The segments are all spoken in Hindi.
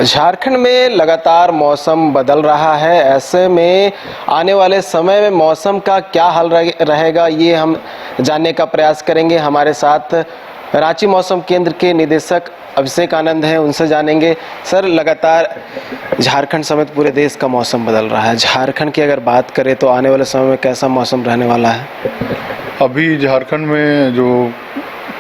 झारखंड में लगातार मौसम बदल रहा है। ऐसे में आने वाले समय में मौसम का क्या हाल रहेगा, ये हम जानने का प्रयास करेंगे। हमारे साथ रांची मौसम केंद्र के निदेशक अभिषेक आनंद हैं, उनसे जानेंगे। सर, लगातार झारखंड समेत पूरे देश का मौसम बदल रहा है। झारखंड की अगर बात करें तो आने वाले समय में कैसा मौसम रहने वाला है? अभी झारखंड में जो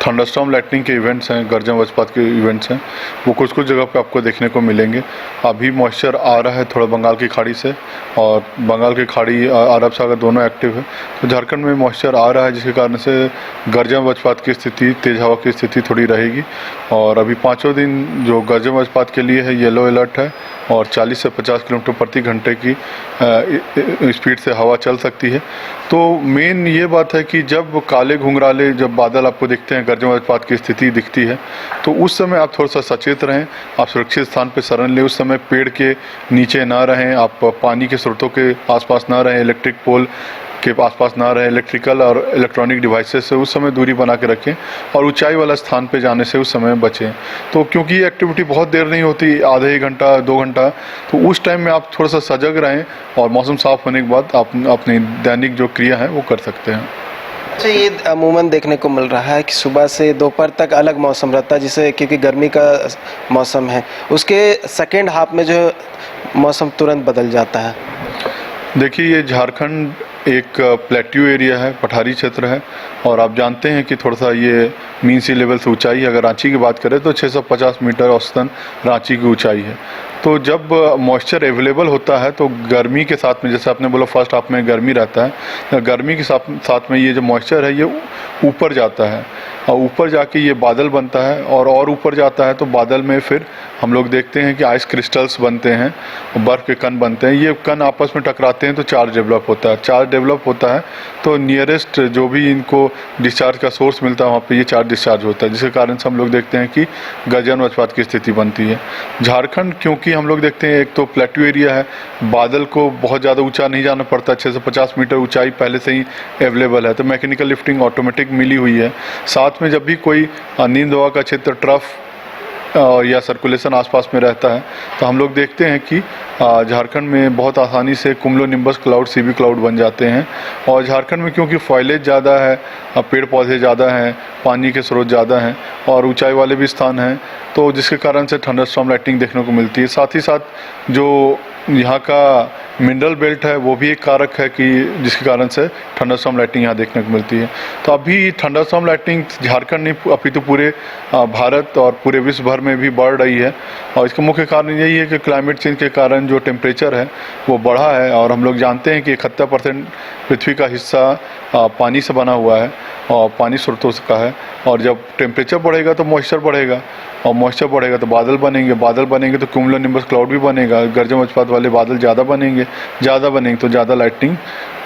थंडरस्टॉर्म लाइटनिंग के इवेंट्स हैं, गर्जन वज्रपात के इवेंट्स हैं, वो कुछ कुछ जगह पे आपको देखने को मिलेंगे। अभी मॉइस्चर आ रहा है थोड़ा बंगाल की खाड़ी से, और बंगाल की खाड़ी अरब सागर दोनों एक्टिव है, तो झारखंड में मॉइस्चर आ रहा है, जिसके कारण से गर्जन वज्रपात की स्थिति, तेज हवा की स्थिति थोड़ी रहेगी। और अभी 5 दिन जो गर्जन वज्रपात के लिए है येलो अलर्ट है, और 40 से 50 किलोमीटर प्रति घंटे की स्पीड से हवा चल सकती है। तो मेन ये बात है कि जब काले घुंघराले जब बादल आपको दिखते हैं, गर्जन वज्रपात की स्थिति दिखती है, तो उस समय आप थोड़ा सा सचेत रहें, आप सुरक्षित स्थान पर शरण लें। उस समय पेड़ के नीचे ना रहें, आप पानी के स्रोतों के आसपास ना रहें, इलेक्ट्रिक पोल के आसपास ना रहें, इलेक्ट्रिकल और इलेक्ट्रॉनिक डिवाइसेस से उस समय दूरी बना के रखें, और ऊंचाई वाला स्थान पे जाने से उस समय बचें। तो क्योंकि ये एक्टिविटी बहुत देर नहीं होती, आधा 1 घंटा 2 घंटा, तो उस टाइम में आप थोड़ा सा सजग रहें, और मौसम साफ होने के बाद आप अपनी दैनिक जो क्रिया है वो कर सकते हैं। अच्छा, ये अमूमन देखने को मिल रहा है कि सुबह से दोपहर तक अलग मौसम रहता है, जिसे क्योंकि गर्मी का मौसम है, उसके सेकेंड हाफ में जो मौसम तुरंत बदल जाता है। देखिए, ये झारखंड एक प्लेट्यू एरिया है, पठारी क्षेत्र है, और आप जानते हैं कि थोड़ा सा ये मीन सी लेवल से ऊंचाई है। अगर रांची की बात करें तो 650 मीटर औसतन रांची की ऊंचाई है। तो जब मॉइस्चर अवेलेबल होता है तो गर्मी के साथ में, जैसे आपने बोला फर्स्ट हाफ में गर्मी रहता है, गर्मी के साथ में ये जो मॉइस्चर है ये ऊपर जाता है, और ऊपर जाके ये बादल बनता है, और ऊपर जाता है तो बादल में फिर हम लोग देखते हैं कि आइस क्रिस्टल्स बनते हैं, बर्फ़ के कण बनते हैं। ये कण आपस में टकराते हैं तो चार्ज डेवलप होता है। चार्ज डेवलप होता है तो नियरेस्ट जो भी इनको डिस्चार्ज का सोर्स मिलता है वहाँ पे ये चार्ज डिस्चार्ज होता है, जिसके कारण से हम लोग देखते हैं कि गर्जन वज्रपात की स्थिति बनती है। झारखंड क्योंकि हम लोग देखते हैं एक तो प्लेट्यू एरिया है, बादल को बहुत ज़्यादा ऊँचा नहीं जाना पड़ता, 650 मीटर ऊँचाई पहले से ही अवेलेबल है, तो मैकेनिकल लिफ्टिंग ऑटोमेटिक मिली हुई है। साथ में जब भी कोई नींद हवा का क्षेत्र ट्रफ या सर्कुलेशन आसपास में रहता है, तो हम लोग देखते हैं कि झारखंड में बहुत आसानी से कुमुलोनिम्बस क्लाउड, सीबी क्लाउड बन जाते हैं। और झारखंड में क्योंकि फॉइलेज ज़्यादा है, पेड़ पौधे ज़्यादा हैं, पानी के स्रोत ज़्यादा हैं, और ऊंचाई वाले भी स्थान हैं, तो जिसके कारण से थंडरस्टॉर्म लाइटनिंग देखने को मिलती है। साथ ही साथ जो यहाँ का मिनरल बेल्ट है वो भी एक कारक है कि जिसके कारण से थंडरस्टॉर्म लाइटनिंग यहाँ देखने को मिलती है। तो अभी थंडरस्टॉर्म लाइटनिंग झारखंड नहीं, अभी तो पूरे भारत और पूरे विश्व भर में भी बढ़ रही है, और इसका मुख्य कारण यही है कि क्लाइमेट चेंज के कारण जो टेम्परेचर है वो बढ़ा है। और हम लोग जानते हैं कि 71% पृथ्वी का हिस्सा पानी से बना हुआ है, और पानी स्रोतों का है, और जब टेम्परेचर बढ़ेगा तो मॉइस्चर बढ़ेगा, और मॉइस्चर बढ़ेगा तो बादल बनेंगे तो क्यूमुलोनिम्बस क्लाउड भी बनेगा, गर्जन वज्रपात वाले बादल ज़्यादा बनेंगे तो ज़्यादा लाइटनिंग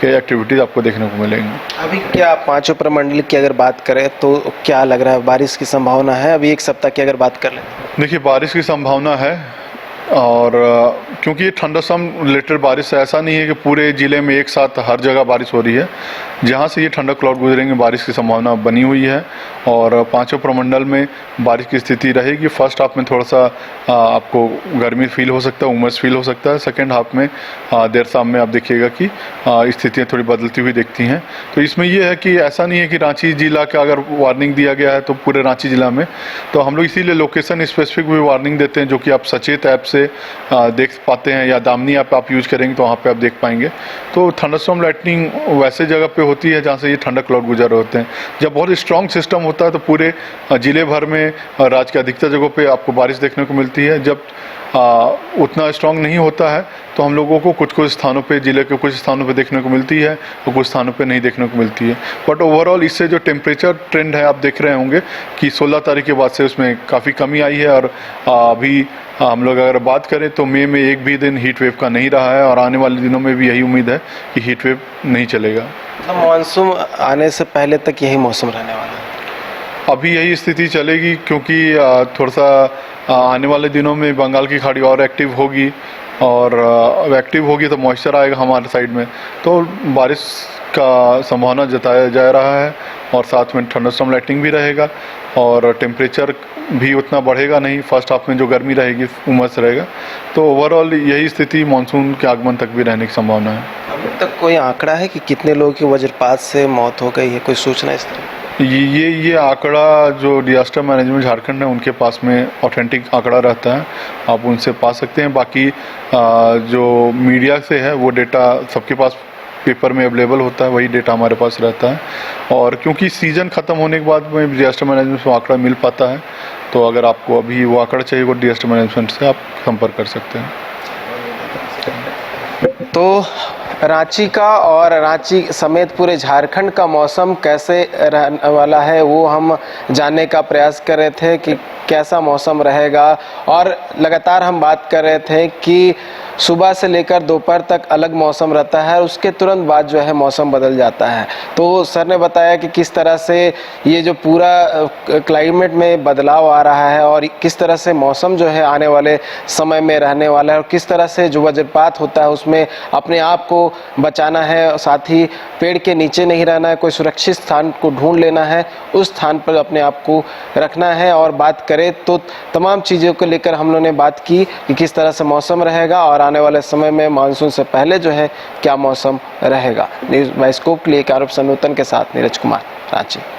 के एक्टिविटीज़ आपको देखने को मिलेंगी। अभी क्या पांचों प्रमंडल की अगर बात करें तो क्या लग रहा है, बारिश की संभावना है? अभी 1 सप्ताह की अगर बात कर लें, देखिए बारिश की संभावना है, और क्योंकि ये थंडरस्टॉर्म रिलेटेड बारिश है, ऐसा नहीं है कि पूरे ज़िले में एक साथ हर जगह बारिश हो रही है। जहाँ से ये ठंडा क्लाउड गुजरेंगे बारिश की संभावना बनी हुई है, और पांचों प्रमंडल में बारिश की स्थिति रहेगी। फर्स्ट हाफ में थोड़ा सा आपको गर्मी फील हो सकता है, उमस फील हो सकता है। सेकेंड हाफ में देर शाम में आप देखिएगा कि स्थितियाँ थोड़ी बदलती हुई दिखती हैं। तो इसमें ये है कि ऐसा नहीं है कि रांची जिला का अगर वार्निंग दिया गया है तो पूरे रांची जिला में, तो हम लोग इसीलिए लोकेशन स्पेसिफिक भी वार्निंग देते हैं, जो कि आप सचेत ऐप से देख पाते हैं, या दामिनी ऐप आप यूज़ करेंगे तो वहाँ पे आप देख पाएंगे। तो थंडरस्टॉर्म लाइटनिंग वैसे जगह पे होती है जहाँ से ये ठंडा क्लाउड गुजर रहे होते हैं। जब बहुत स्ट्रॉन्ग सिस्टम होता है तो पूरे ज़िले भर में राज्य के अधिकतर जगहों पे आपको बारिश देखने को मिलती है। जब उतना स्ट्रॉन्ग नहीं होता है तो हम लोगों को कुछ कुछ स्थानों पे, ज़िले के कुछ स्थानों पे देखने को मिलती है, और कुछ स्थानों पे नहीं देखने को मिलती है। बट ओवरऑल इससे जो टेम्परेचर ट्रेंड है आप देख रहे होंगे कि 16 तारीख के बाद से उसमें काफ़ी कमी आई है, और अभी हम लोग अगर बात करें तो मई में एक भी दिन हीट वेव का नहीं रहा है, और आने वाले दिनों में भी यही उम्मीद है कि हीट वेव नहीं चलेगा। तो मानसून आने से पहले तक यही मौसम रहने वाला है? अभी यही स्थिति चलेगी, क्योंकि थोड़ा सा आने वाले दिनों में बंगाल की खाड़ी और एक्टिव होगी, और एक्टिव होगी तो मॉइस्चर आएगा हमारे साइड में, तो बारिश का संभावना जताया जा रहा है और साथ में थंडरस्टॉर्म लाइटिंग भी रहेगा और टेम्परेचर भी उतना बढ़ेगा नहीं। फर्स्ट हाफ में जो गर्मी रहेगी उमस रहेगा, तो ओवरऑल यही स्थिति मानसून के आगमन तक भी रहने की संभावना है। अभी तक कोई आंकड़ा है कि कितने लोगों की वज्रपात से मौत हो गई है, कोई सूचना इस तरह? ये आंकड़ा जो डिजास्टर मैनेजमेंट झारखंड है उनके पास में ऑथेंटिक आंकड़ा रहता है, आप उनसे पा सकते हैं। बाकी जो मीडिया से है वो डेटा सबके पास पेपर में अवेलेबल होता है, वही डेटा हमारे पास रहता है। और क्योंकि सीज़न ख़त्म होने के बाद में डिजास्टर मैनेजमेंट से आंकड़ा मिल पाता है, तो अगर आपको अभी वो आंकड़ा चाहिए वो डिजास्टर मैनेजमेंट से आप संपर्क कर सकते हैं। तो रांची का और रांची समेत पूरे झारखंड का मौसम कैसे रहने वाला है वो हम जानने का प्रयास कर रहे थे कि कैसा मौसम रहेगा। और लगातार हम बात कर रहे थे कि सुबह से लेकर दोपहर तक अलग मौसम रहता है और उसके तुरंत बाद जो है मौसम बदल जाता है। तो सर ने बताया कि किस तरह से ये जो पूरा क्लाइमेट में बदलाव आ रहा है और किस तरह से मौसम जो है आने वाले समय में रहने वाला है और किस तरह से जो वज्रपात होता है उसमें अपने आप को बचाना है, साथ ही पेड़ के नीचे नहीं रहना है, कोई सुरक्षित स्थान को ढूंढ लेना है, उस स्थान पर अपने आप को रखना है। और बात करें तो तमाम चीज़ों को लेकर हम लोगों ने बात की कि किस तरह से मौसम रहेगा और आने वाले समय में मानसून से पहले जो है क्या मौसम रहेगा। न्यूज़ बाइस्कोप के लिए कैमरा पर्सन नूतन के साथ नीरज कुमार, रांची।